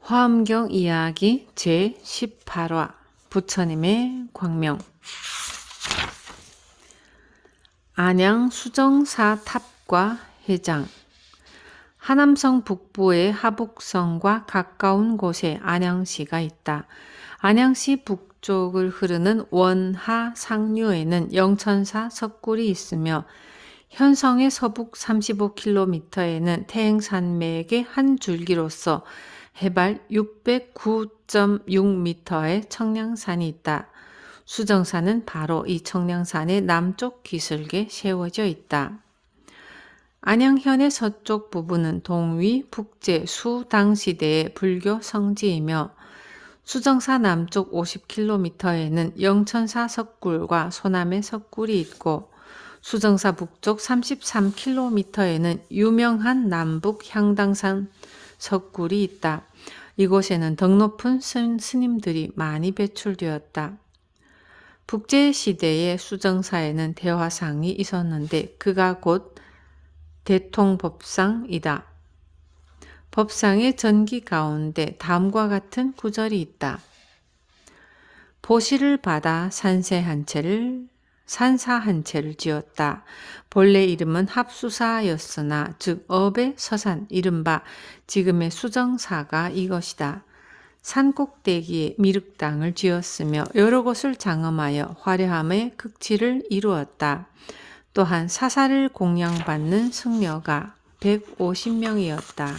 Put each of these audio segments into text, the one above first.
화엄경 이야기 제18화 부처님의 광명. 안양 수정사 탑과 해장. 하남성 북부의 하북성과 가까운 곳에 안양시가 있다. 안양시 북쪽을 흐르는 원하 상류에는 영천사 석굴이 있으며 현성의 서북 35km에는 태행산맥의 한 줄기로서 해발 609.6m의 청량산이 있다. 수정산은 바로 이 청량산의 남쪽 기슭에 세워져 있다. 안양현의 서쪽 부분은 동위, 북제, 수당시대의 불교 성지이며 수정사 남쪽 50km에는 영천사 석굴과 소남의 석굴이 있고 수정사 북쪽 33km에는 유명한 남북 향당산 석굴이 있다. 이곳에는 덕 높은 스님들이 많이 배출되었다. 북제 시대의 수정사에는 대화상이 있었는데 그가 곧 대통법상이다. 법상의 전기 가운데 다음과 같은 구절이 있다. 보시를 받아 산사 한 채를 지었다. 본래 이름은 합수사였으나 즉 업의 서산 이른바 지금의 수정사가 이것이다. 산꼭대기에 미륵당을 지었으며 여러 곳을 장엄하여 화려함의 극치를 이루었다. 또한 사사를 공양받는 승려가 150명이었다.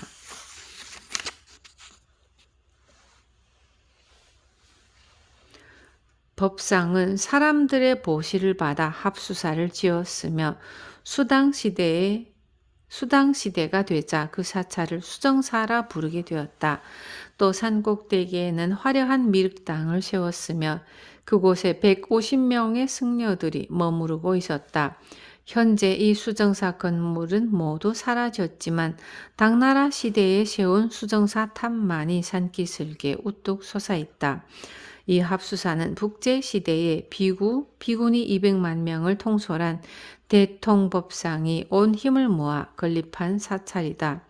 법상은 사람들의 보시를 받아 합수사를 지었으며 수당시대가 되자 그 사찰을 수정사라 부르게 되었다. 또 산꼭대기에는 화려한 미륵당을 세웠으며 그곳에 150명의 승려들이 머무르고 있었다. 현재 이 수정사 건물은 모두 사라졌지만 당나라 시대에 세운 수정사 탑만이 산기슭에 우뚝 솟아있다. 이 합수사는 북제 시대에 비군이 200만 명을 통솔한 대통법상이 온 힘을 모아 건립한 사찰이다.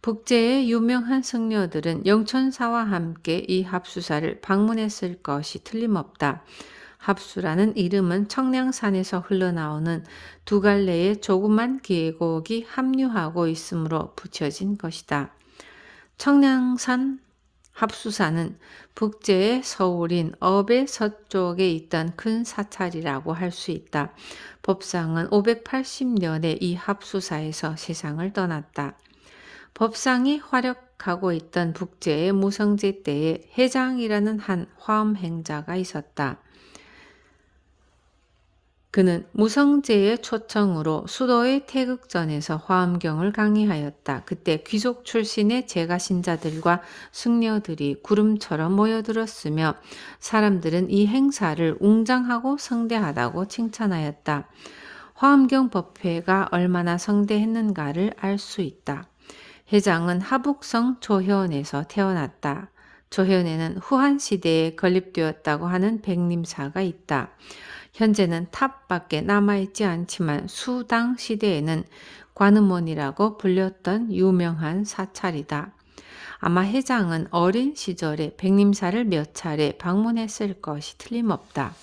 북제의 유명한 승려들은 영천사와 함께 이 합수사를 방문했을 것이 틀림없다. 합수라는 이름은 청량산에서 흘러나오는 두 갈래의 조그만 계곡이 합류하고 있으므로 붙여진 것이다. 청량산 합수사는 북제의 서울인 업의 서쪽에 있던 큰 사찰이라고 할 수 있다. 법상은 580년에 이 합수사에서 세상을 떠났다. 법상이 활약하고 있던 북제의 무성제 때에 해장이라는 한 화엄행자가 있었다. 그는 무성제의 초청으로 수도의 태극전에서 화엄경을 강의하였다. 그때 귀족 출신의 제가신자들과 승려들이 구름처럼 모여들었으며 사람들은 이 행사를 웅장하고 성대하다고 칭찬하였다. 화엄경 법회가 얼마나 성대했는가를 알 수 있다. 해장은 하북성 조현에서 태어났다. 조현에는 후한시대에 건립되었다고 하는 백림사가 있다. 현재는 탑밖에 남아있지 않지만 수당 시대에는 관음원이라고 불렸던 유명한 사찰이다. 아마 해장은 어린 시절에 백림사를 몇 차례 방문했을 것이 틀림없다.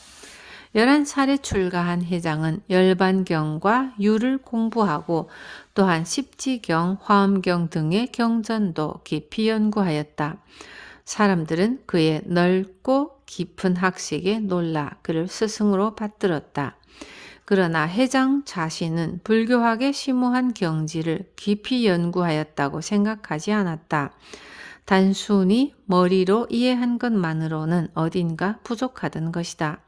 11살에 출가한 해장은 열반경과 유를 공부하고 또한 십지경, 화엄경 등의 경전도 깊이 연구하였다. 사람들은 그의 넓고 깊은 학식에 놀라 그를 스승으로 받들었다. 그러나 해장 자신은 불교학의 심오한 경지를 깊이 연구하였다고 생각하지 않았다. 단순히 머리로 이해한 것만으로는 어딘가 부족하던 것이다.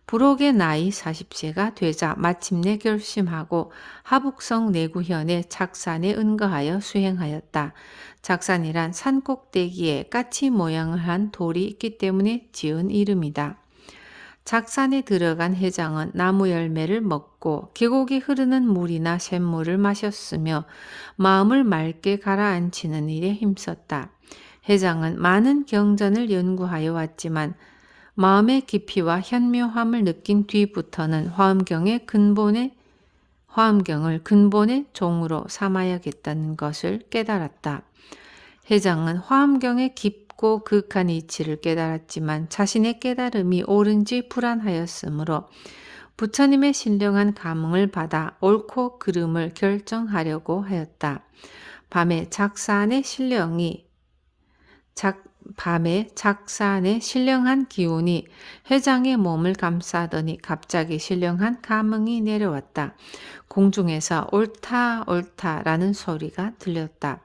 불혹의 나이 40세가 되자 마침내 결심하고 하북성 내구현의 작산에 은거하여 수행하였다. 작산이란 산꼭대기에 까치 모양을 한 돌이 있기 때문에 지은 이름이다. 작산에 들어간 해장은 나무 열매를 먹고 계곡이 흐르는 물이나 샘물을 마셨으며 마음을 맑게 가라앉히는 일에 힘썼다. 해장은 많은 경전을 연구하여 왔지만 마음의 깊이와 현묘함을 느낀 뒤부터는 화엄경을 근본의 종으로 삼아야겠다는 것을 깨달았다. 회장은 화엄경의 깊고 극한 이치를 깨달았지만 자신의 깨달음이 옳은지 불안하였으므로 부처님의 신령한 감흥을 받아 옳고 그름을 결정하려고 하였다. 밤에 작산의 신령한 기운이 회장의 몸을 감싸더니 갑자기 신령한 감흥이 내려왔다. 공중에서 옳다 옳다라는 소리가 들렸다.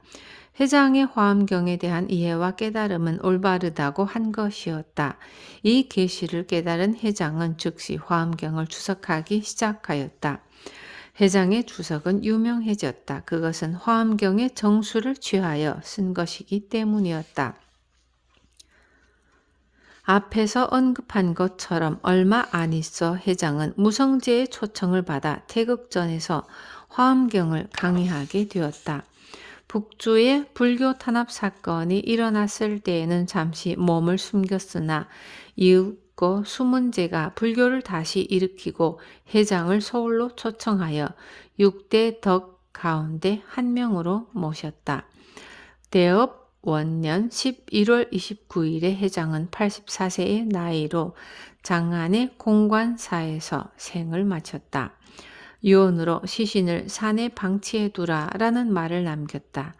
회장의 화엄경에 대한 이해와 깨달음은 올바르다고 한 것이었다. 이 계시를 깨달은 회장은 즉시 화엄경을 주석하기 시작하였다. 회장의 주석은 유명해졌다. 그것은 화엄경의 정수를 취하여 쓴 것이기 때문이었다. 앞에서 언급한 것처럼 얼마 안 있어 회장은 무성제의 초청을 받아 태극전에서 화엄경을 강의하게 되었다. 북주의 불교 탄압 사건이 일어났을 때에는 잠시 몸을 숨겼으나 이윽고 수문제가 불교를 다시 일으키고 회장을 서울로 초청하여 6대 덕 가운데 한 명으로 모셨다. 대업 원년 11월 29일에 회장은 84세의 나이로 장안의 공관사에서 생을 마쳤다. 유언으로 시신을 산에 방치해 두라 라는 말을 남겼다.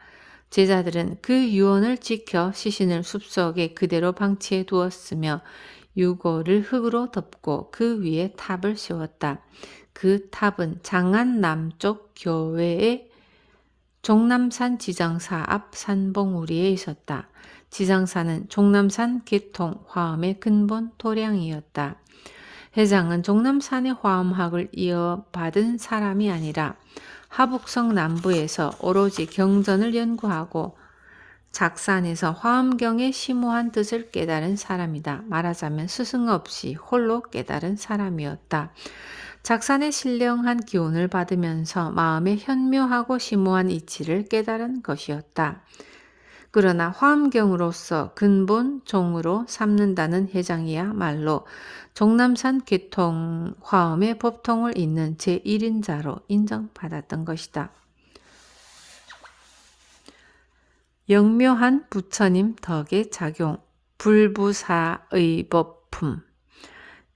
제자들은 그 유언을 지켜 시신을 숲속에 그대로 방치해 두었으며 유골을 흙으로 덮고 그 위에 탑을 세웠다. 그 탑은 장안 남쪽 교외의 종남산 지장사 앞 산봉우리에 있었다. 지장사는 종남산 개통 화엄의 근본 도량이었다. 회장은 종남산의 화엄학을 이어받은 사람이 아니라 하북성 남부에서 오로지 경전을 연구하고 작산에서 화엄경의 심오한 뜻을 깨달은 사람이다. 말하자면 스승 없이 홀로 깨달은 사람이었다. 작산의 신령한 기운을 받으면서 마음의 현묘하고 심오한 이치를 깨달은 것이었다. 그러나 화엄경으로서 근본 종으로 삼는다는 회장이야말로 종남산 개통 화엄의 법통을 잇는 제1인자로 인정받았던 것이다. 영묘한 부처님 덕의 작용, 불부사의법품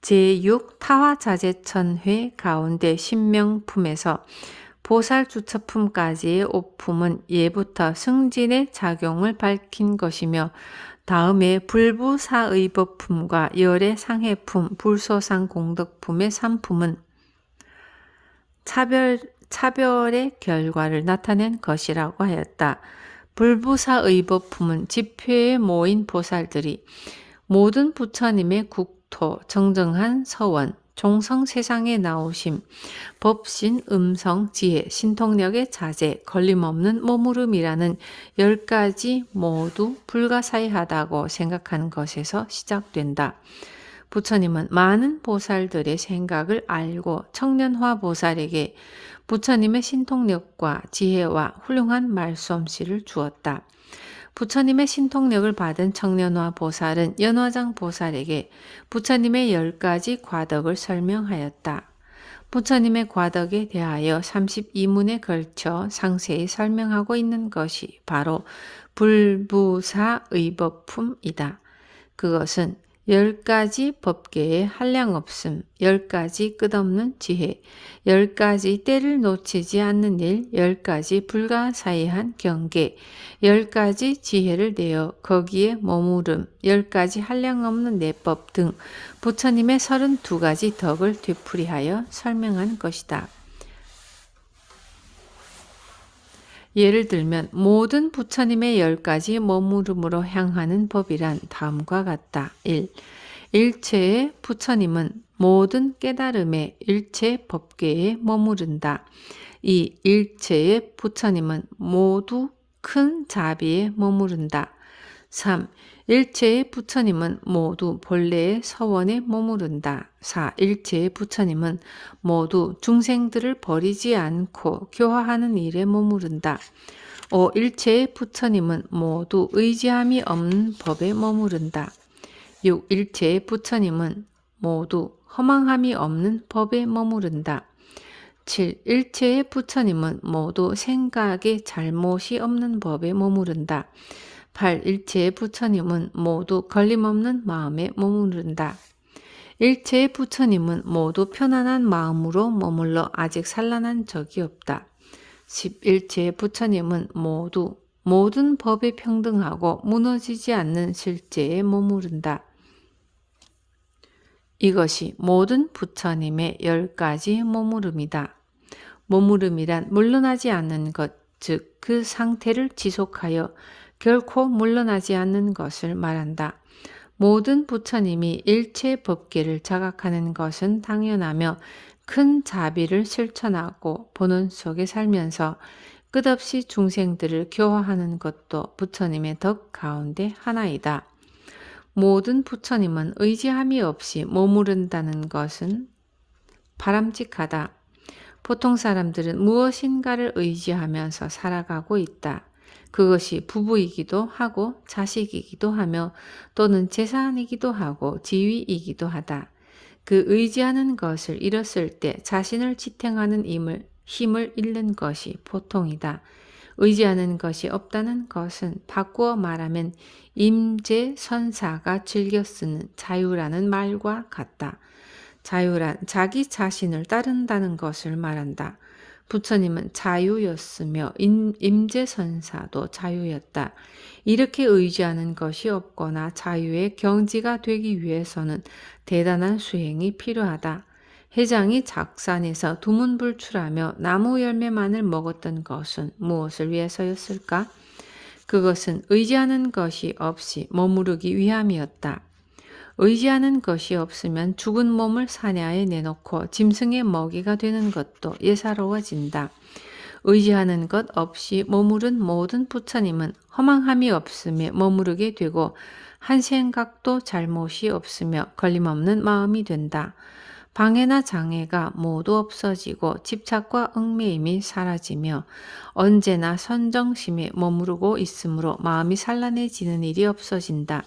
제6 타화자재천회 가운데 신명품에서 보살주처품까지의 오품은 예부터 승진의 작용을 밝힌 것이며 다음에 불부사의법품과 열의 상해품, 불소상 공덕품의 3품은 차별의 결과를 나타낸 것이라고 하였다. 불부사의법품은 집회에 모인 보살들이 모든 부처님의 국토, 정정한 서원, 종성 세상에 나오심, 법신, 음성, 지혜, 신통력의 자제, 걸림없는 머무름이라는 10가지 모두 불가사의하다고 생각한 것에서 시작된다. 부처님은 많은 보살들의 생각을 알고 청년화 보살에게 부처님의 신통력과 지혜와 훌륭한 말솜씨를 주었다. 부처님의 신통력을 받은 청년화 보살은 연화장 보살에게 부처님의 10가지 과덕을 설명하였다. 부처님의 과덕에 대하여 32문에 걸쳐 상세히 설명하고 있는 것이 바로 불부사의법품이다. 그것은 10가지 법계의 한량없음, 10가지 끝없는 지혜, 10가지 때를 놓치지 않는 일, 10가지 불가사의한 경계, 10가지 지혜를 내어 거기에 머무름, 10가지 한량없는 내법 등 부처님의 32가지 덕을 되풀이하여 설명한 것이다. 예를 들면 모든 부처님의 10가지 머무름으로 향하는 법이란 다음과 같다. 1. 일체의 부처님은 모든 깨달음의 일체 법계에 머무른다. 2. 일체의 부처님은 모두 큰 자비에 머무른다. 3. 일체의 부처님은 모두 본래의 서원에 머무른다. 4. 일체의 부처님은 모두 중생들을 버리지 않고 교화하는 일에 머무른다. 5. 일체의 부처님은 모두 의지함이 없는 법에 머무른다. 6. 일체의 부처님은 모두 허망함이 없는 법에 머무른다. 7. 일체의 부처님은 모두 생각에 잘못이 없는 법에 머무른다. 8. 일체의 부처님은 모두 걸림없는 마음에 머무른다. 일체의 부처님은 모두 편안한 마음으로 머물러 아직 산란한 적이 없다. 10. 일체의 부처님은 모두 모든 법에 평등하고 무너지지 않는 실제에 머무른다. 이것이 모든 부처님의 10가지 머무름이다. 머무름이란 물러나지 않는 것, 즉 그 상태를 지속하여 결코 물러나지 않는 것을 말한다. 모든 부처님이 일체 법계를 자각하는 것은 당연하며 큰 자비를 실천하고 본원 속에 살면서 끝없이 중생들을 교화하는 것도 부처님의 덕 가운데 하나이다. 모든 부처님은 의지함이 없이 머무른다는 것은 바람직하다. 보통 사람들은 무엇인가를 의지하면서 살아가고 있다. 그것이 부부이기도 하고 자식이기도 하며 또는 재산이기도 하고 지위이기도 하다. 그 의지하는 것을 잃었을 때 자신을 지탱하는 힘을 잃는 것이 보통이다. 의지하는 것이 없다는 것은 바꾸어 말하면 임재선사가 즐겨 쓰는 자유라는 말과 같다. 자유란 자기 자신을 따른다는 것을 말한다. 부처님은 자유였으며 임재선사도 자유였다. 이렇게 의지하는 것이 없거나 자유의 경지가 되기 위해서는 대단한 수행이 필요하다. 해장이 작산에서 두문불출하며 나무 열매만을 먹었던 것은 무엇을 위해서였을까? 그것은 의지하는 것이 없이 머무르기 위함이었다. 의지하는 것이 없으면 죽은 몸을 사냐에 내놓고 짐승의 먹이가 되는 것도 예사로워진다. 의지하는 것 없이 머무른 모든 부처님은 허망함이 없음에 머무르게 되고 한 생각도 잘못이 없으며 걸림없는 마음이 된다. 방해나 장애가 모두 없어지고 집착과 얽매임이 사라지며 언제나 선정심에 머무르고 있으므로 마음이 산란해지는 일이 없어진다.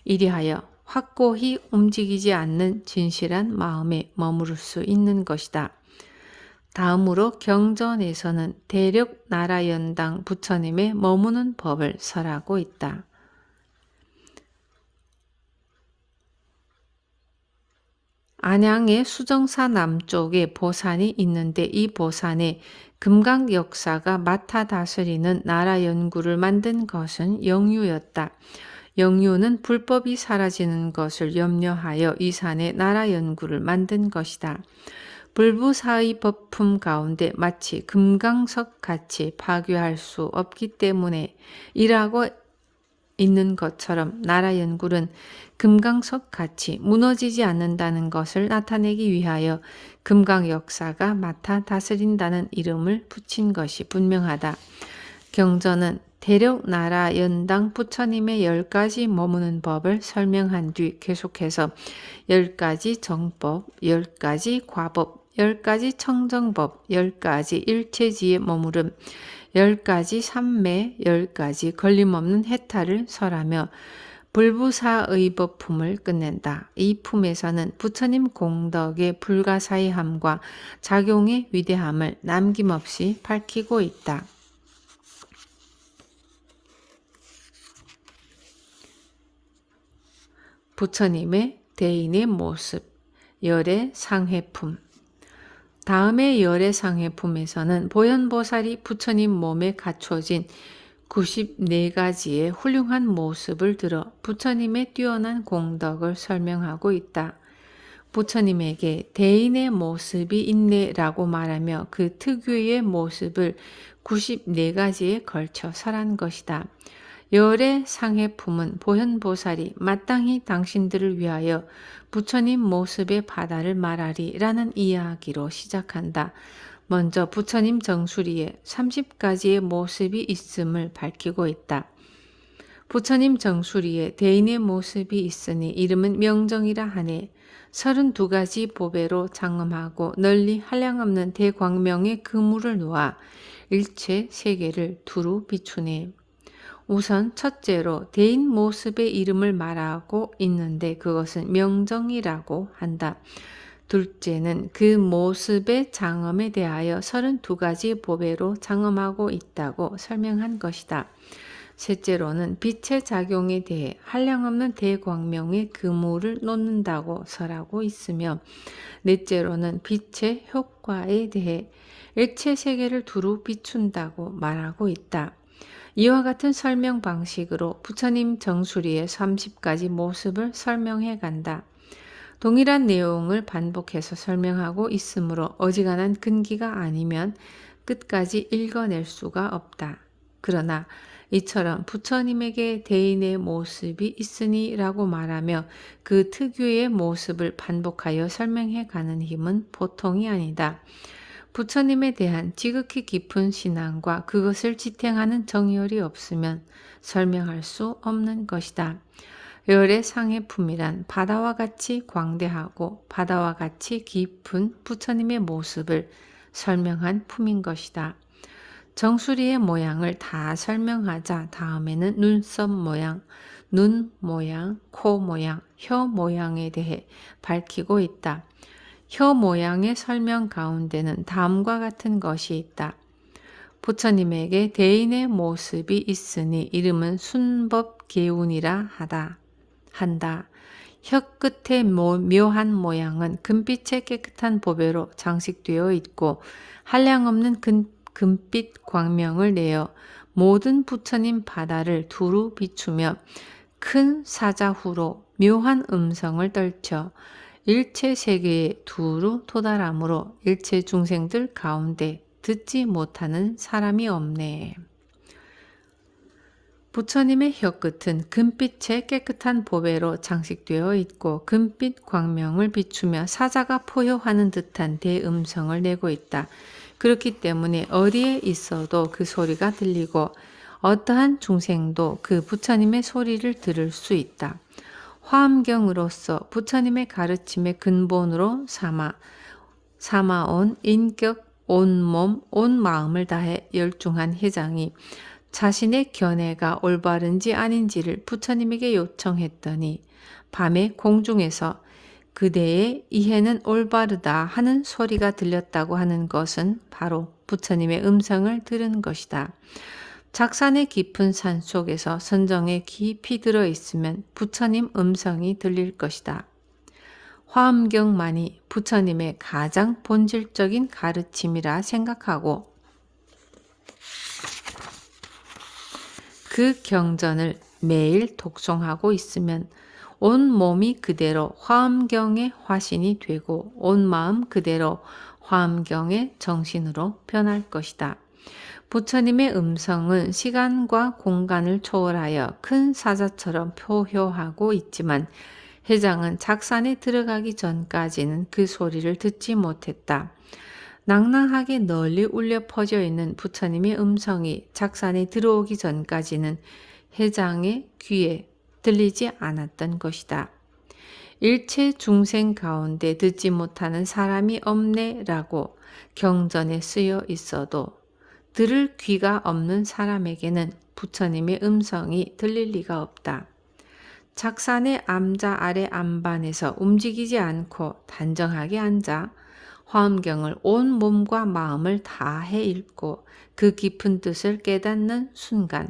이리하여 확고히 움직이지 않는 진실한 마음에 머무를 수 있는 것이다. 다음으로 경전에서는 대력 나라연당 부처님의 머무는 법을 설하고 있다. 안양의 수정사 남쪽에 보산이 있는데 이 보산에 금강역사가 맡아 다스리는 나라 연구를 만든 것은 영유였다. 영유는 불법이 사라지는 것을 염려하여 이 산에 나라 연구를 만든 것이다. 불부사의 법품 가운데 마치 금강석 같이 파괴할 수 없기 때문에 일하고 있는 것처럼 나라 연구는 금강석 같이 무너지지 않는다는 것을 나타내기 위하여 금강 역사가 맡아 다스린다는 이름을 붙인 것이 분명하다. 경전은 대력 나라 연당 부처님의 10가지 머무는 법을 설명한 뒤 계속해서 10가지 정법, 10가지 과법, 10가지 청정법, 10가지 일체지의 머무름, 10가지 삼매, 10가지 걸림없는 해탈을 설하며 불부사의 법품을 끝낸다. 이 품에서는 부처님 공덕의 불가사의함과 작용의 위대함을 남김없이 밝히고 있다. 부처님의 대인의 모습, 열의 상회품. 다음의 열의 상회품에서는 보현보살이 부처님 몸에 갖춰진 94가지의 훌륭한 모습을 들어 부처님의 뛰어난 공덕을 설명하고 있다. 부처님에게 대인의 모습이 있네라고 말하며 그 특유의 모습을 94가지에 걸쳐 설한 것이다. 열의 상해품은 보현보살이 마땅히 당신들을 위하여 부처님 모습의 바다를 말하리라는 이야기로 시작한다. 먼저 부처님 정수리에 30가지의 모습이 있음을 밝히고 있다. 부처님 정수리에 대인의 모습이 있으니 이름은 명정이라 하네. 32가지 보배로 장엄하고 널리 한량없는 대광명의 그물을 놓아 일체 세계를 두루 비추네. 우선 첫째로 대인 모습의 이름을 말하고 있는데 그것은 명정이라고 한다. 둘째는 그 모습의 장엄에 대하여 32가지 보배로 장엄하고 있다고 설명한 것이다. 셋째로는 빛의 작용에 대해 한량없는 대광명의 그물을 놓는다고 설하고 있으며, 넷째로는 빛의 효과에 대해 일체 세계를 두루 비춘다고 말하고 있다. 이와 같은 설명 방식으로 부처님 정수리의 30가지 모습을 설명해 간다. 동일한 내용을 반복해서 설명하고 있으므로 어지간한 근기가 아니면 끝까지 읽어낼 수가 없다. 그러나 이처럼 부처님에게 대인의 모습이 있으니 라고 말하며 그 특유의 모습을 반복하여 설명해 가는 힘은 보통이 아니다. 부처님에 대한 지극히 깊은 신앙과 그것을 지탱하는 정열이 없으면 설명할 수 없는 것이다. 열의 상해품이란 바다와 같이 광대하고 바다와 같이 깊은 부처님의 모습을 설명한 품인 것이다. 정수리의 모양을 다 설명하자 다음에는 눈썹 모양, 눈 모양, 코 모양, 혀 모양에 대해 밝히고 있다. 혀 모양의 설명 가운데는 다음과 같은 것이 있다. 부처님에게 대인의 모습이 있으니 이름은 순법계운이라 한다. 혀 끝의 묘한 모양은 금빛의 깨끗한 보배로 장식되어 있고 한량없는 금빛 광명을 내어 모든 부처님 바다를 두루 비추며 큰 사자후로 묘한 음성을 떨쳐 일체 세계에 두루 도달하므로 일체 중생들 가운데 듣지 못하는 사람이 없네. 부처님의 혀끝은 금빛의 깨끗한 보배로 장식되어 있고 금빛 광명을 비추며 사자가 포효하는 듯한 대음성을 내고 있다. 그렇기 때문에 어디에 있어도 그 소리가 들리고 어떠한 중생도 그 부처님의 소리를 들을 수 있다. 화엄경으로서 부처님의 가르침의 근본으로 삼아온 인격, 온 몸, 온 마음을 다해 열중한 회장이 자신의 견해가 올바른지 아닌지를 부처님에게 요청했더니 밤에 공중에서 그대의 이해는 올바르다 하는 소리가 들렸다고 하는 것은 바로 부처님의 음성을 들은 것이다. 작산의 깊은 산 속에서 선정에 깊이 들어있으면 부처님 음성이 들릴 것이다. 화엄경만이 부처님의 가장 본질적인 가르침이라 생각하고 그 경전을 매일 독송하고 있으면 온 몸이 그대로 화엄경의 화신이 되고 온 마음 그대로 화엄경의 정신으로 변할 것이다. 부처님의 음성은 시간과 공간을 초월하여 큰 사자처럼 표효하고 있지만 회장은 작산에 들어가기 전까지는 그 소리를 듣지 못했다. 낭낭하게 널리 울려 퍼져 있는 부처님의 음성이 작산에 들어오기 전까지는 회장의 귀에 들리지 않았던 것이다. 일체 중생 가운데 듣지 못하는 사람이 없네라고 경전에 쓰여 있어도 들을 귀가 없는 사람에게는 부처님의 음성이 들릴 리가 없다. 작산의 암자 아래 안반에서 움직이지 않고 단정하게 앉아 화엄경을 온 몸과 마음을 다해 읽고 그 깊은 뜻을 깨닫는 순간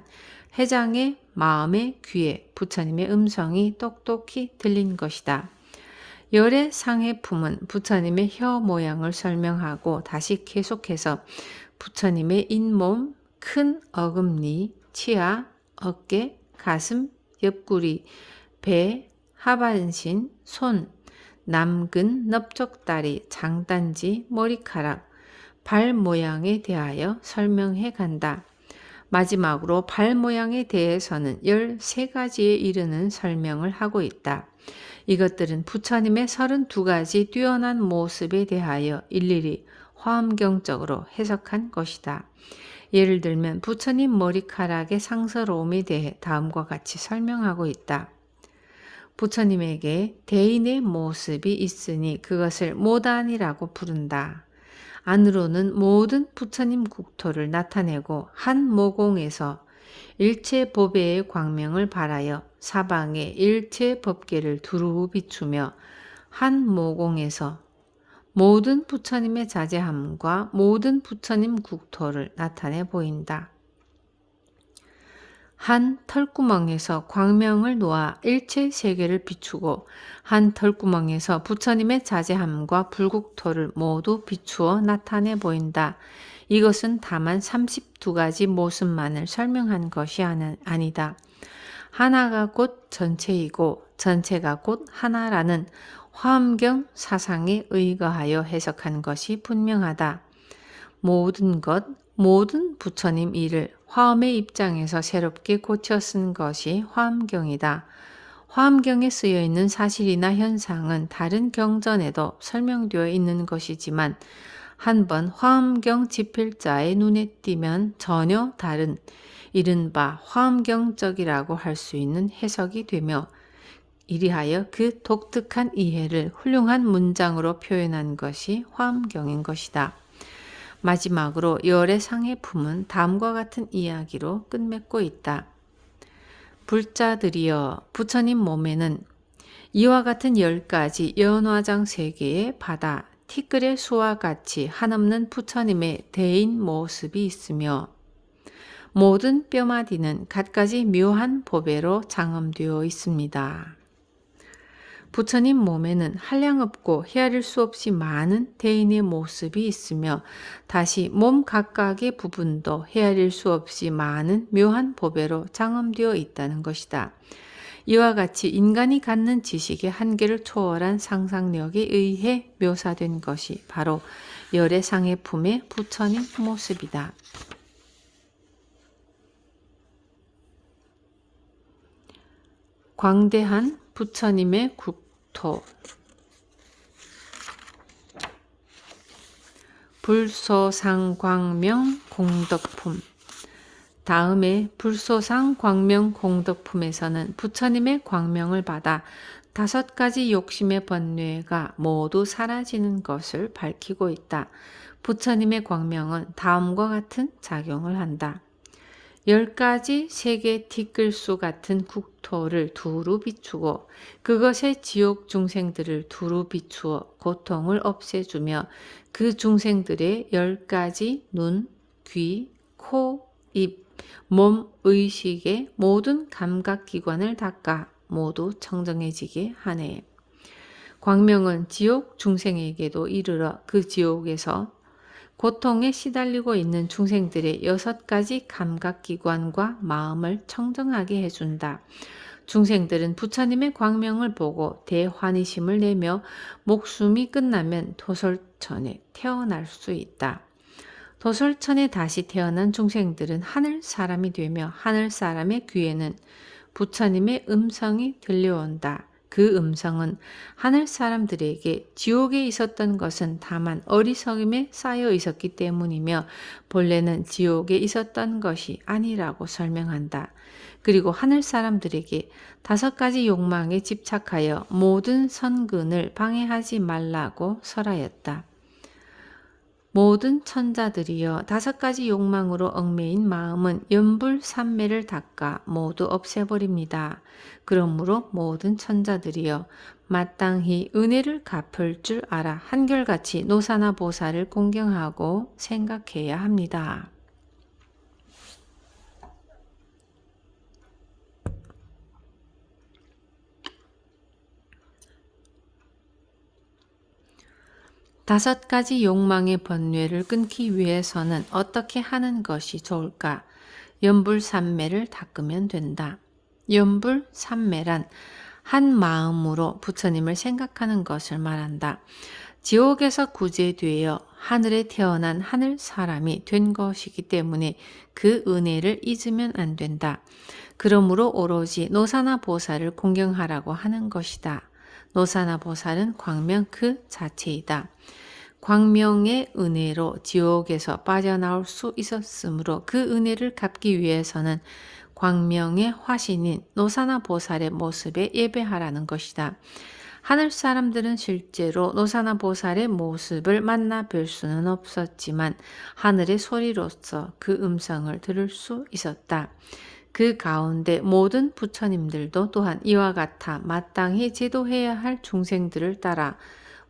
회장의 마음의 귀에 부처님의 음성이 똑똑히 들린 것이다. 열의 상해품은 부처님의 혀 모양을 설명하고 다시 계속해서 부처님의 잇몸, 큰 어금니, 치아, 어깨, 가슴, 옆구리, 배, 하반신, 손, 남근, 넓적다리, 장단지, 머리카락, 발 모양에 대하여 설명해 간다. 마지막으로 발 모양에 대해서는 13가지에 이르는 설명을 하고 있다. 이것들은 부처님의 32가지 뛰어난 모습에 대하여 일일이 화엄경적으로 해석한 것이다. 예를 들면 부처님 머리카락의 상서로움에 대해 다음과 같이 설명하고 있다. 부처님에게 대인의 모습이 있으니 그것을 모단이라고 부른다. 안으로는 모든 부처님 국토를 나타내고 한 모공에서 일체 법의 광명을 발하여 사방에 일체 법계를 두루 비추며 한 모공에서 모든 부처님의 자제함과 모든 부처님 국토를 나타내 보인다. 한 털구멍에서 광명을 놓아 일체 세계를 비추고 한 털구멍에서 부처님의 자제함과 불국토를 모두 비추어 나타내 보인다. 이것은 다만 32가지 모습만을 설명한 것이 아니다. 하나가 곧 전체이고 전체가 곧 하나라는 화엄경 사상에 의거하여 해석한 것이 분명하다. 모든 것, 모든 부처님 일을 화엄의 입장에서 새롭게 고쳐 쓴 것이 화엄경이다. 화엄경에 쓰여 있는 사실이나 현상은 다른 경전에도 설명되어 있는 것이지만 한번 화엄경 집필자의 눈에 띄면 전혀 다른 이른바 화엄경적이라고 할 수 있는 해석이 되며 이리하여 그 독특한 이해를 훌륭한 문장으로 표현한 것이 화엄경인 것이다. 마지막으로 열의 상해품은 다음과 같은 이야기로 끝맺고 있다. 불자들이여 부처님 몸에는 이와 같은 10가지 연화장 세계의 바다, 티끌의 수와 같이 한없는 부처님의 대인 모습이 있으며 모든 뼈마디는 갖가지 묘한 보배로 장엄되어 있습니다. 부처님 몸에는 한량없고 헤아릴 수 없이 많은 대인의 모습이 있으며 다시 몸 각각의 부분도 헤아릴 수 없이 많은 묘한 보배로 장엄되어 있다는 것이다. 이와 같이 인간이 갖는 지식의 한계를 초월한 상상력에 의해 묘사된 것이 바로 열의 상해품의 부처님 모습이다. 광대한 부처님의 국토 불소상광명 공덕품. 다음에 불소상광명 공덕품에서는 부처님의 광명을 받아 5가지 욕심의 번뇌가 모두 사라지는 것을 밝히고 있다. 부처님의 광명은 다음과 같은 작용을 한다. 10가지 세계 티끌수 같은 국토를 두루 비추고 그것의 지옥 중생들을 두루 비추어 고통을 없애주며 그 중생들의 10가지 눈, 귀, 코, 입, 몸, 의식의 모든 감각기관을 닦아 모두 청정해지게 하네. 광명은 지옥 중생에게도 이르러 그 지옥에서 고통에 시달리고 있는 중생들의 6가지 감각기관과 마음을 청정하게 해준다. 중생들은 부처님의 광명을 보고 대환희심을 내며 목숨이 끝나면 도솔천에 태어날 수 있다. 도솔천에 다시 태어난 중생들은 하늘 사람이 되며 하늘 사람의 귀에는 부처님의 음성이 들려온다. 그 음성은 하늘 사람들에게 지옥에 있었던 것은 다만 어리석음에 쌓여 있었기 때문이며 본래는 지옥에 있었던 것이 아니라고 설명한다. 그리고 하늘 사람들에게 5가지 욕망에 집착하여 모든 선근을 방해하지 말라고 설하였다. 모든 천자들이여 5가지 욕망으로 얽매인 마음은 연불삼매를 닦아 모두 없애버립니다. 그러므로 모든 천자들이여 마땅히 은혜를 갚을 줄 알아 한결같이 노사나 보살을 공경하고 생각해야 합니다. 다섯 가지 욕망의 번뇌를 끊기 위해서는 어떻게 하는 것이 좋을까? 연불삼매를 닦으면 된다. 연불삼매란 한 마음으로 부처님을 생각하는 것을 말한다. 지옥에서 구제되어 하늘에 태어난 하늘 사람이 된 것이기 때문에 그 은혜를 잊으면 안 된다. 그러므로 오로지 노사나 보살을 공경하라고 하는 것이다. 노사나 보살은 광명 그 자체이다. 광명의 은혜로 지옥에서 빠져나올 수 있었으므로 그 은혜를 갚기 위해서는 광명의 화신인 노사나 보살의 모습에 예배하라는 것이다. 하늘 사람들은 실제로 노사나 보살의 모습을 만나 뵐 수는 없었지만 하늘의 소리로서 그 음성을 들을 수 있었다. 그 가운데 모든 부처님들도 또한 이와 같아 마땅히 제도해야 할 중생들을 따라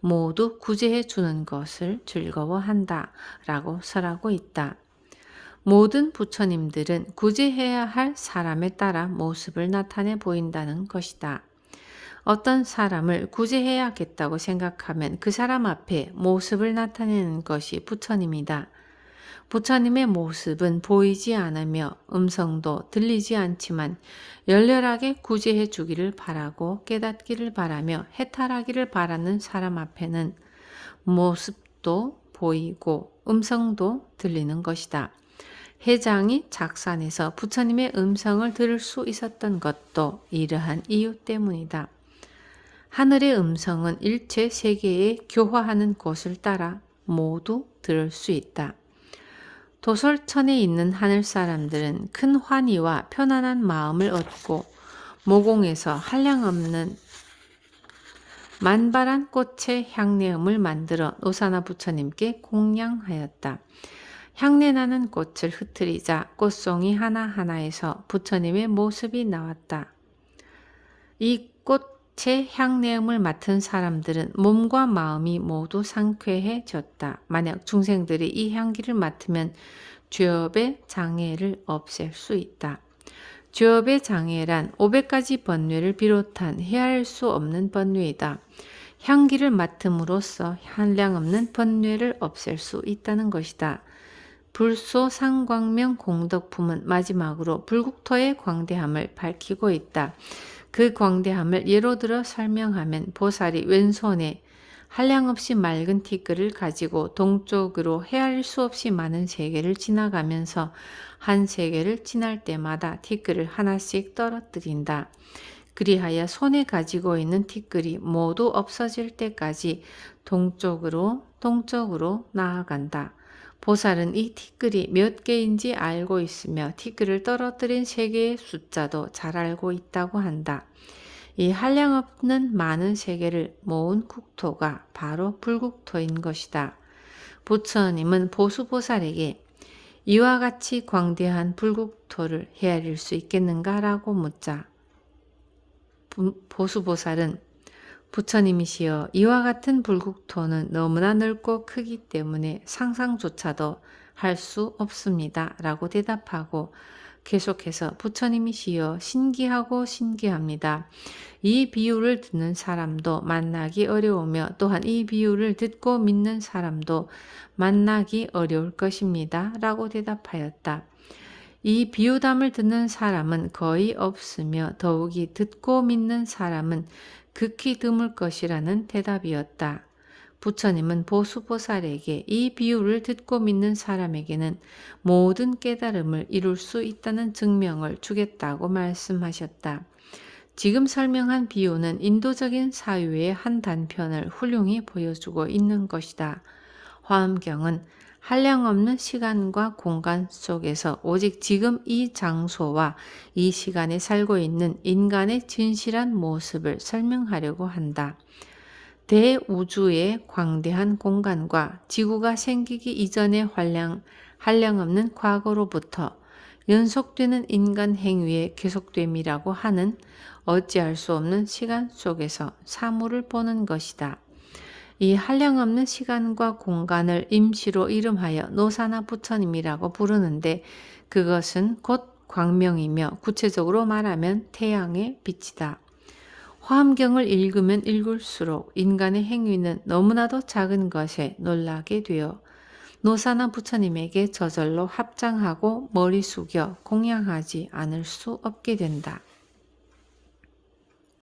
모두 구제해 주는 것을 즐거워한다 라고 설하고 있다. 모든 부처님들은 구제해야 할 사람에 따라 모습을 나타내 보인다는 것이다. 어떤 사람을 구제해야겠다고 생각하면 그 사람 앞에 모습을 나타내는 것이 부처님이다. 부처님의 모습은 보이지 않으며 음성도 들리지 않지만 열렬하게 구제해 주기를 바라고 깨닫기를 바라며 해탈하기를 바라는 사람 앞에는 모습도 보이고 음성도 들리는 것이다. 해장이 작산에서 부처님의 음성을 들을 수 있었던 것도 이러한 이유 때문이다. 하늘의 음성은 일체 세계에 교화하는 곳을 따라 모두 들을 수 있다. 도솔천에 있는 하늘 사람들은 큰 환희와 편안한 마음을 얻고 모공에서 한량없는 만발한 꽃의 향내음을 만들어 노사나 부처님께 공양하였다. 향내나는 꽃을 흩트리자 꽃송이 하나하나에서 부처님의 모습이 나왔다. 이 꽃의 향내음을 맡은 사람들은 몸과 마음이 모두 상쾌해졌다. 만약 중생들이 이 향기를 맡으면 죄업의 장애를 없앨 수 있다. 죄업의 장애란 500가지 번뇌를 비롯한 헤아릴 수 없는 번뇌이다. 향기를 맡음으로써 한량없는 번뇌를 없앨 수 있다는 것이다. 불소 상광명 공덕품은 마지막으로 불국토의 광대함을 밝히고 있다. 그 광대함을 예로 들어 설명하면 보살이 왼손에 한량없이 맑은 티끌을 가지고 동쪽으로 헤아릴 수 없이 많은 세계를 지나가면서 한 세계를 지날 때마다 티끌을 하나씩 떨어뜨린다. 그리하여 손에 가지고 있는 티끌이 모두 없어질 때까지 동쪽으로 나아간다. 보살은 이 티끌이 몇 개인지 알고 있으며 티끌을 떨어뜨린 세계의 숫자도 잘 알고 있다고 한다. 이 한량없는 많은 세계를 모은 국토가 바로 불국토인 것이다. 부처님은 보수보살에게 이와 같이 광대한 불국토를 헤아릴 수 있겠는가? 라고 묻자 보수보살은 부처님이시여 이와 같은 불국토는 너무나 넓고 크기 때문에 상상조차도 할 수 없습니다. 라고 대답하고 계속해서 부처님이시여 신기하고 신기합니다. 이 비유를 듣는 사람도 만나기 어려우며 또한 이 비유를 듣고 믿는 사람도 만나기 어려울 것입니다. 라고 대답하였다. 이 비유담을 듣는 사람은 거의 없으며 더욱이 듣고 믿는 사람은 극히 드물 것이라는 대답이었다. 부처님은 보수보살에게 이 비유를 듣고 믿는 사람에게는 모든 깨달음을 이룰 수 있다는 증명을 주겠다고 말씀하셨다. 지금 설명한 비유는 인도적인 사유의 한 단편을 훌륭히 보여주고 있는 것이다. 화엄경은 한량없는 시간과 공간 속에서 오직 지금 이 장소와 이 시간에 살고 있는 인간의 진실한 모습을 설명하려고 한다. 대우주의 광대한 공간과 지구가 생기기 이전의 한량없는 과거로부터 연속되는 인간 행위의 계속됨이라고 하는 어찌할 수 없는 시간 속에서 사물을 보는 것이다. 이 한량없는 시간과 공간을 임시로 이름하여 노사나 부처님이라고 부르는데 그것은 곧 광명이며 구체적으로 말하면 태양의 빛이다. 화엄경을 읽으면 읽을수록 인간의 행위는 너무나도 작은 것에 놀라게 되어 노사나 부처님에게 저절로 합장하고 머리 숙여 공양하지 않을 수 없게 된다.